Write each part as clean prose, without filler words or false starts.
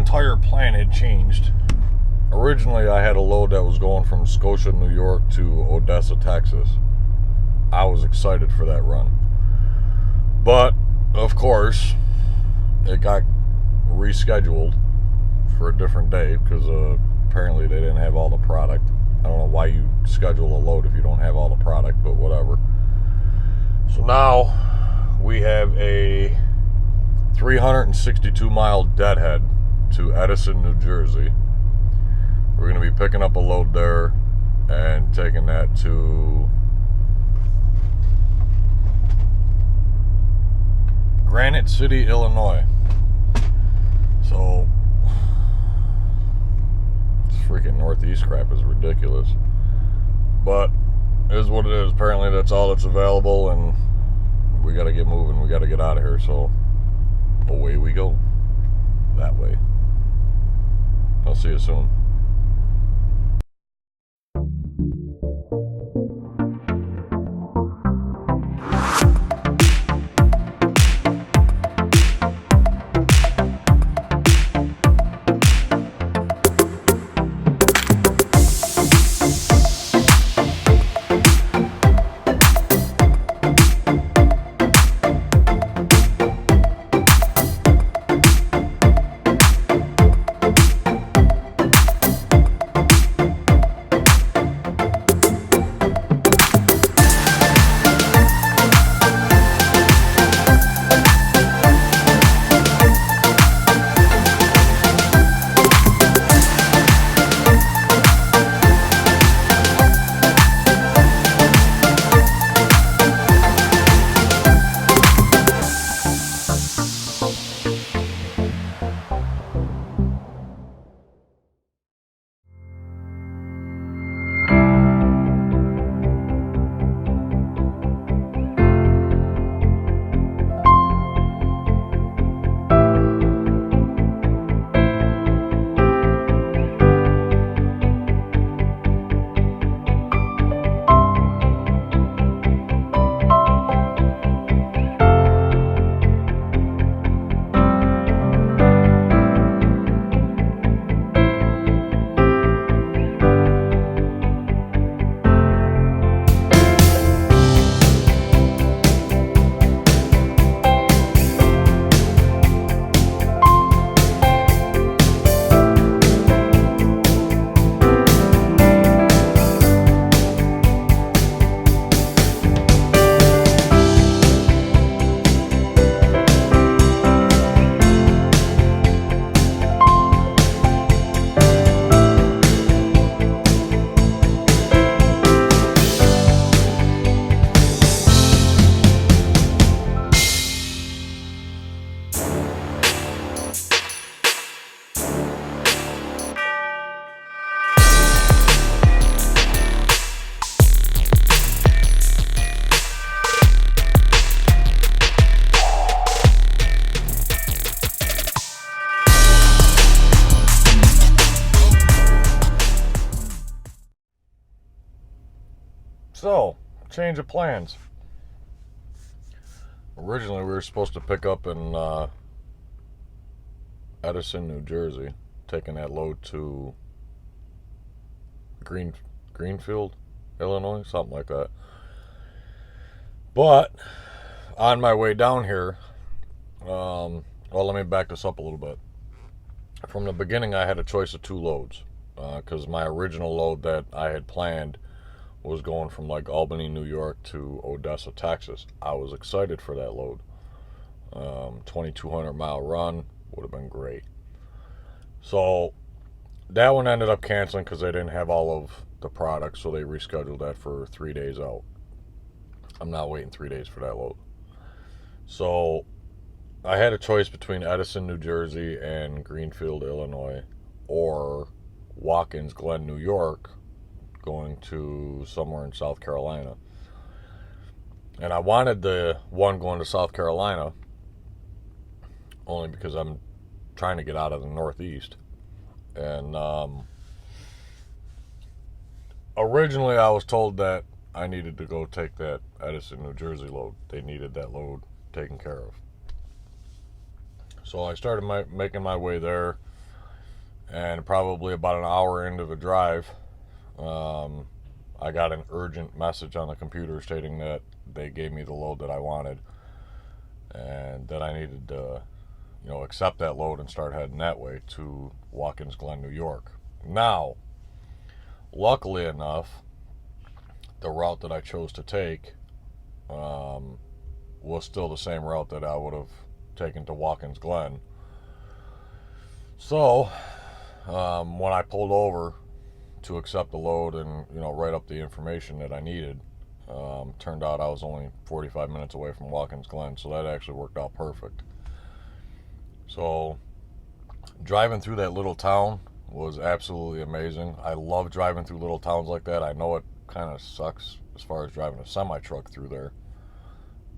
entire plan had changed. Originally, I had a load that was going from Scotia, New York to Odessa, Texas. I was excited for that run. But, of course, it got rescheduled for a different day because apparently they didn't have all the product. I don't know why you schedule a load if you don't have all the product, but whatever. So now we have a 362-mile deadhead to Edison, New Jersey. We're going to be picking up a load there and taking that to Granite City, Illinois. So this freaking Northeast crap is ridiculous. But it is what it is. Apparently that's all that's available, and we got to get moving. We got to get out of here. So away we go. That way. I'll see you soon. So, change of plans. Originally, we were supposed to pick up in Edison, New Jersey, taking that load to Greenfield, Illinois, something like that. But on my way down here, well, let me back this up a little bit. From the beginning, I had a choice of two loads because my original load that I had planned was going from like Albany, New York to Odessa, Texas. I was excited for that load. 2,200 mile run would have been great. So that one ended up canceling because they didn't have all of the products, so they rescheduled that for 3 days out. I'm not waiting 3 days for that load. So I had a choice between Edison, New Jersey and Greenfield, Illinois, or Watkins, Glen, New York, going to somewhere in South Carolina. And I wanted the one going to South Carolina only because I'm trying to get out of the Northeast. And originally I was told that I needed to go take that Edison, New Jersey load. They needed that load taken care of. So I started making my way there. And probably about an hour into the drive, um, I got an urgent message on the computer stating that they gave me the load that I wanted and that I needed to, accept that load and start heading that way to Watkins, Glen, New York. Now, luckily enough, the route that I chose to take was still the same route that I would have taken to Watkins, Glen. So, when I pulled over to accept the load and write up the information that I needed, turned out I was only 45 minutes away from Watkins, Glen, so that actually worked out perfect. So driving through that little town was absolutely amazing. I love driving through little towns like that. I know it kind of sucks as far as driving a semi truck through there,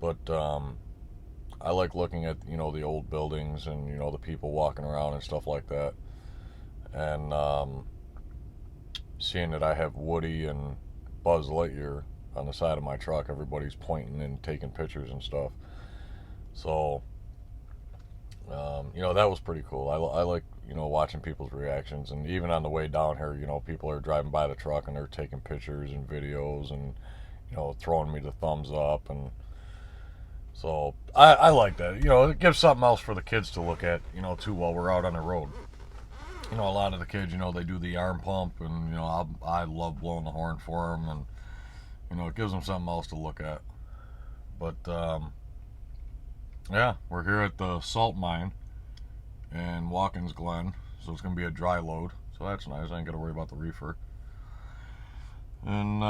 but I like looking at the old buildings and the people walking around and stuff like that, and seeing that I have Woody and Buzz Lightyear on the side of my truck. Everybody's pointing and taking pictures and stuff. So, that was pretty cool. I like, watching people's reactions. And even on the way down here, people are driving by the truck and they're taking pictures and videos and, throwing me the thumbs up. And so I like that. It gives something else for the kids to look at, too, while we're out on the road. A lot of the kids, they do the arm pump, and, I love blowing the horn for them, and, it gives them something else to look at. But, yeah, we're here at the salt mine in Watkins, Glen, so it's going to be a dry load, so that's nice. I ain't got to worry about the reefer. And,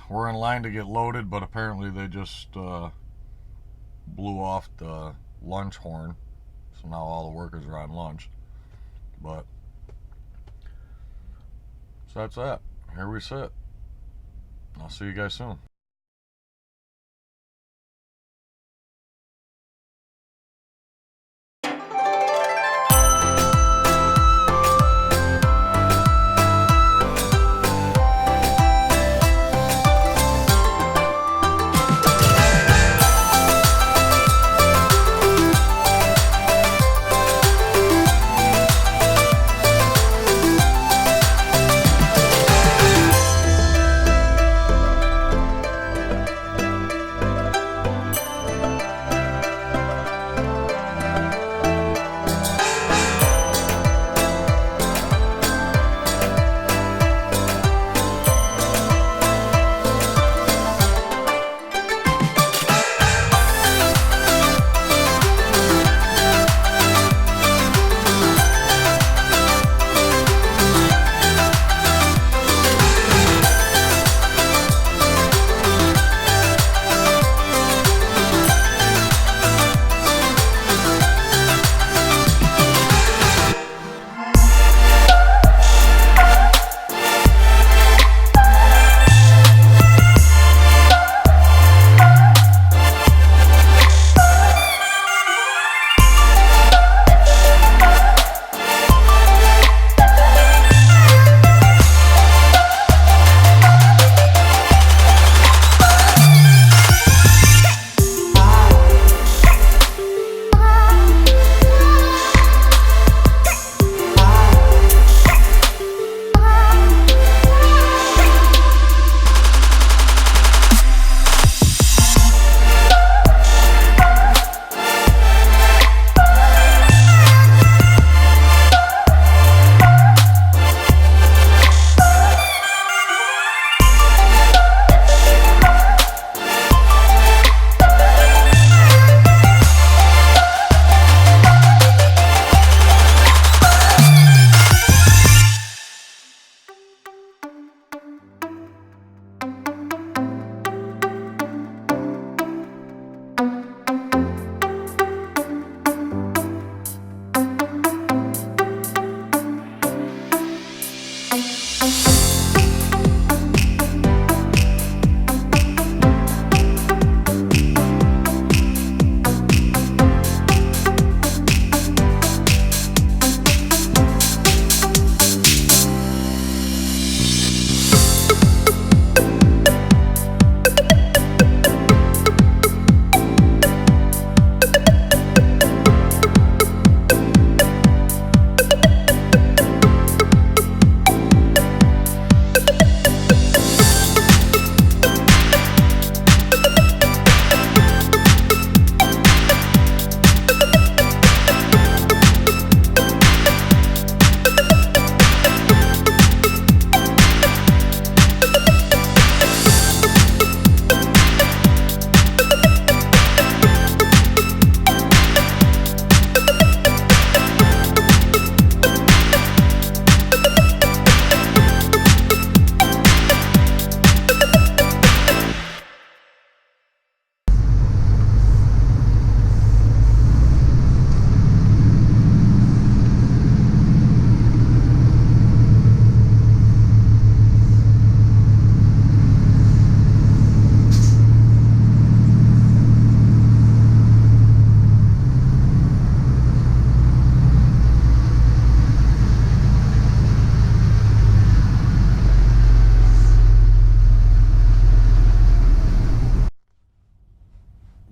we're in line to get loaded, but apparently they just, blew off the lunch horn, so now all the workers are on lunch. But so that's that. Here we sit. I'll see you guys soon.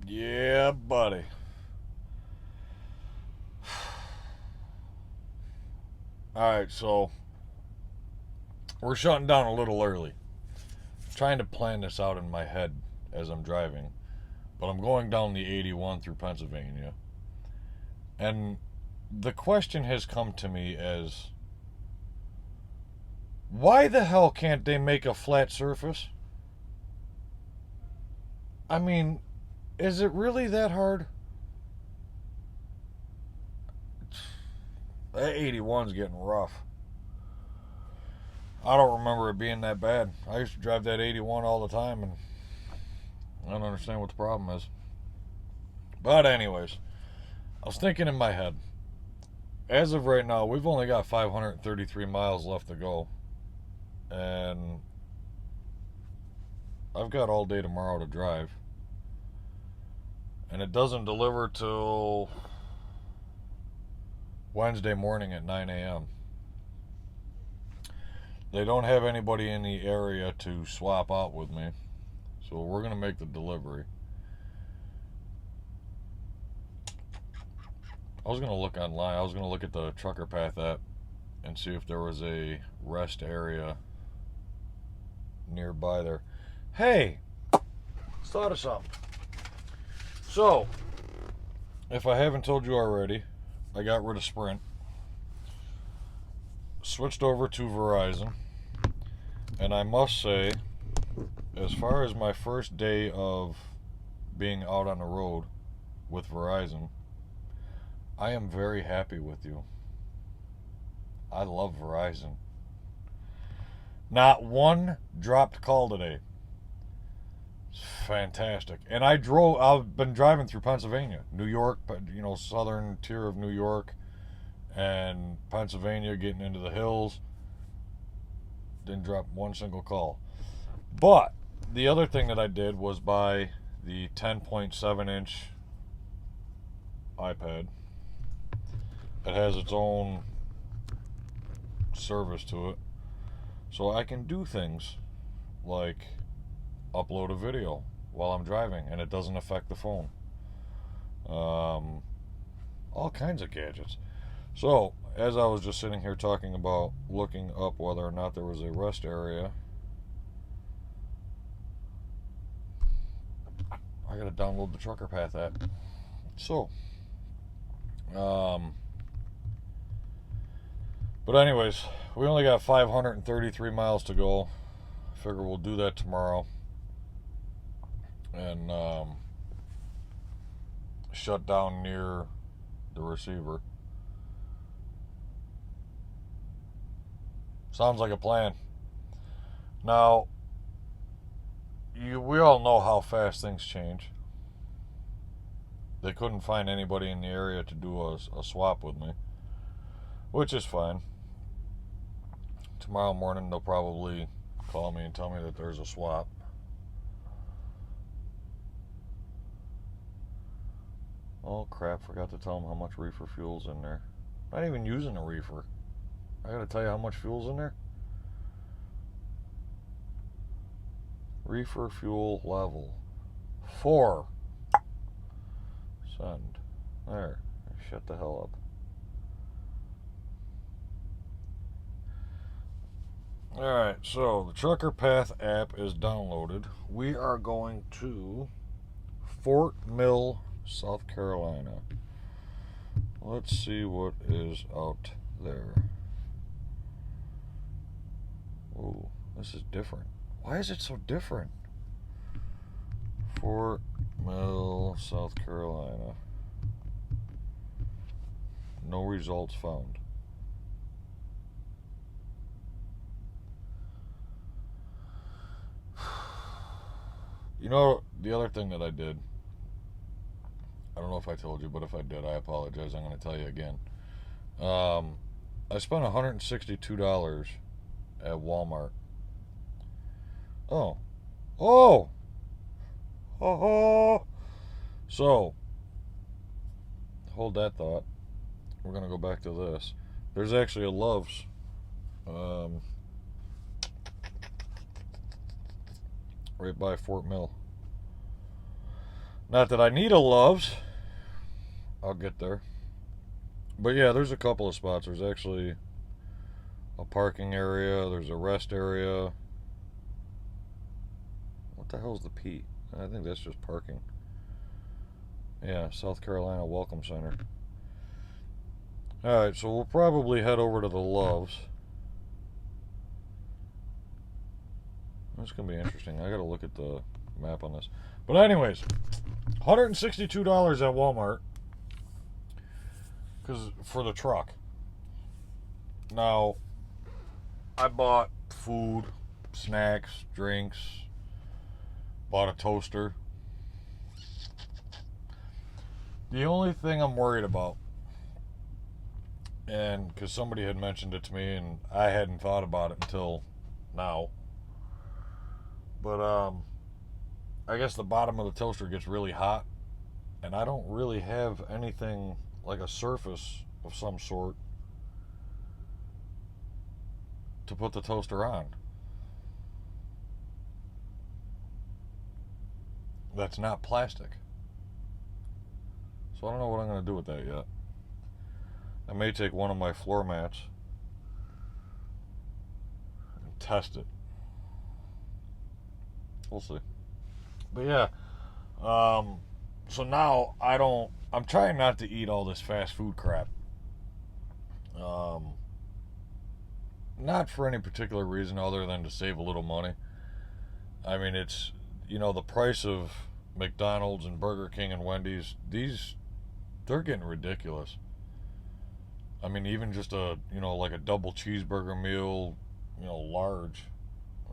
Yeah, buddy. Alright, so we're shutting down a little early. I'm trying to plan this out in my head as I'm driving. But I'm going down the 81 through Pennsylvania. And the question has come to me as, why the hell can't they make a flat surface? I mean, is it really that hard? That 81's getting rough. I don't remember it being that bad. I used to drive that 81 all the time, and I don't understand what the problem is. But anyways, I was thinking in my head, as of right now, we've only got 533 miles left to go. And I've got all day tomorrow to drive. And it doesn't deliver till Wednesday morning at 9 a.m. They don't have anybody in the area to swap out with me. So we're going to make the delivery. I was going to look online. I was going to look at the Trucker Path app and see if there was a rest area nearby there. Hey, thought of something. So, if I haven't told you already, I got rid of Sprint, switched over to Verizon, and I must say, as far as my first day of being out on the road with Verizon, I am very happy with you. I love Verizon. Not one dropped call today. It's fantastic. And I've been driving through Pennsylvania, New York, southern tier of New York, and Pennsylvania, getting into the hills. Didn't drop one single call. But the other thing that I did was buy the 10.7-inch iPad. It has its own service to it. So I can do things like upload a video while I'm driving and it doesn't affect the phone. All kinds of gadgets. So, as I was just sitting here talking about looking up whether or not there was a rest area, I gotta download the Trucker Path app. So, but anyways, we only got 533 miles to go. I figure we'll do that tomorrow. And shut down near the receiver. Sounds like a plan. Now, we all know how fast things change. They couldn't find anybody in the area to do a swap with me, which is fine. Tomorrow morning they'll probably call me and tell me that there's a swap. Oh crap, forgot to tell them how much reefer fuel's in there. Not even using a reefer. I gotta tell you how much fuel's in there. Reefer fuel level 4. Send. There. Shut the hell up. Alright, so the Trucker Path app is downloaded. We are going to Fort Mill, South Carolina. Let's see what is out there. Oh, this is different. Why is it so different? Fort Mill, South Carolina. No results found. You know, the other thing that I did, I don't know if I told you, but if I did, I apologize. I'm going to tell you again. I spent $162 at Walmart. Oh. Oh! Oh! So, hold that thought. We're going to go back to this. There's actually a Love's. Right by Fort Mill. Not that I need a Love's. I'll get there. But yeah, there's a couple of spots. There's actually a parking area. There's a rest area. What the hell's the P? I think that's just parking. Yeah, South Carolina Welcome Center. Alright, so we'll probably head over to the Love's. That's going to be interesting. I got to look at the map on this. But anyways, $162 at Walmart for the truck. Now, I bought food, snacks, drinks, bought a toaster. The only thing I'm worried about, and because somebody had mentioned it to me and I hadn't thought about it until now, but I guess the bottom of the toaster gets really hot, and I don't really have anything like a surface of some sort to put the toaster on. That's not plastic. So I don't know what I'm going to do with that yet. I may take one of my floor mats and test it. We'll see. But yeah, so now I'm trying not to eat all this fast food crap. Not for any particular reason other than to save a little money. I mean, it's, the price of McDonald's and Burger King and Wendy's, they're getting ridiculous. I mean, even just like a double cheeseburger meal, large,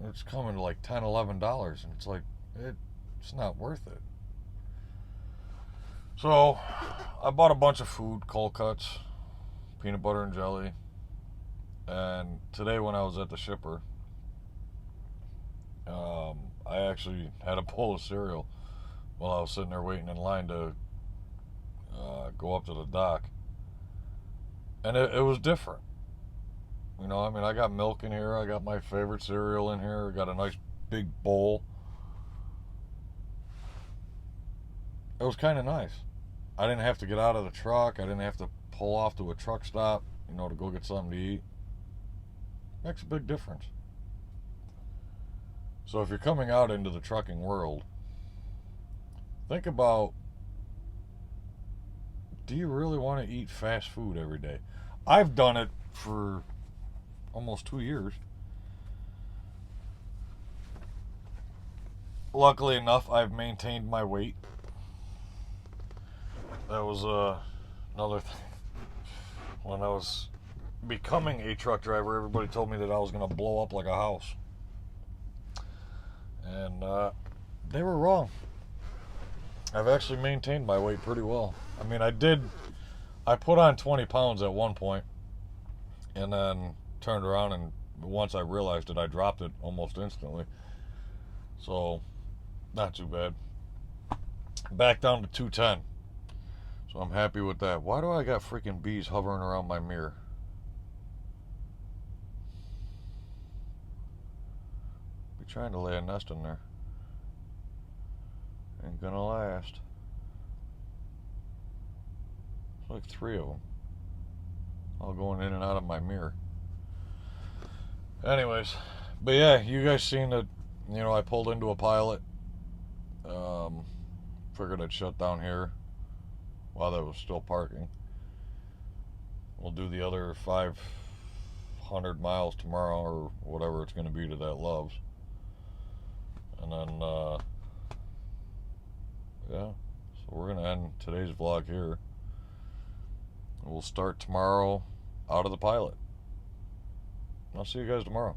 it's coming to like $10, $11, and it's like, it's not worth it. So, I bought a bunch of food, cold cuts, peanut butter and jelly, and today when I was at the shipper, I actually had a bowl of cereal while I was sitting there waiting in line to go up to the dock. And it was different. I got milk in here. I got my favorite cereal in here. I got a nice big bowl. It was kind of nice. I didn't have to get out of the truck. I didn't have to pull off to a truck stop, to go get something to eat. Makes a big difference. So if you're coming out into the trucking world, think about, do you really want to eat fast food every day? I've done it for almost 2 years. Luckily enough, I've maintained my weight. That was another thing. When I was becoming a truck driver, everybody told me that I was going to blow up like a house. And they were wrong. I've actually maintained my weight pretty well. I mean, I put on 20 pounds at one point, and then turned around, and once I realized it, I dropped it almost instantly. So, not too bad. Back down to 210. So I'm happy with that. Why do I got freaking bees hovering around my mirror? Be trying to lay a nest in there. Ain't gonna last. It's like 3 of them. All going in and out of my mirror. Anyways, but yeah, you guys seen that, I pulled into a pilot. Figured I'd shut down here while that was still parking. We'll do the other 500 miles tomorrow, or whatever it's going to be to that Love's. And then, yeah, so we're going to end today's vlog here. We'll start tomorrow out of the pilot. I'll see you guys tomorrow.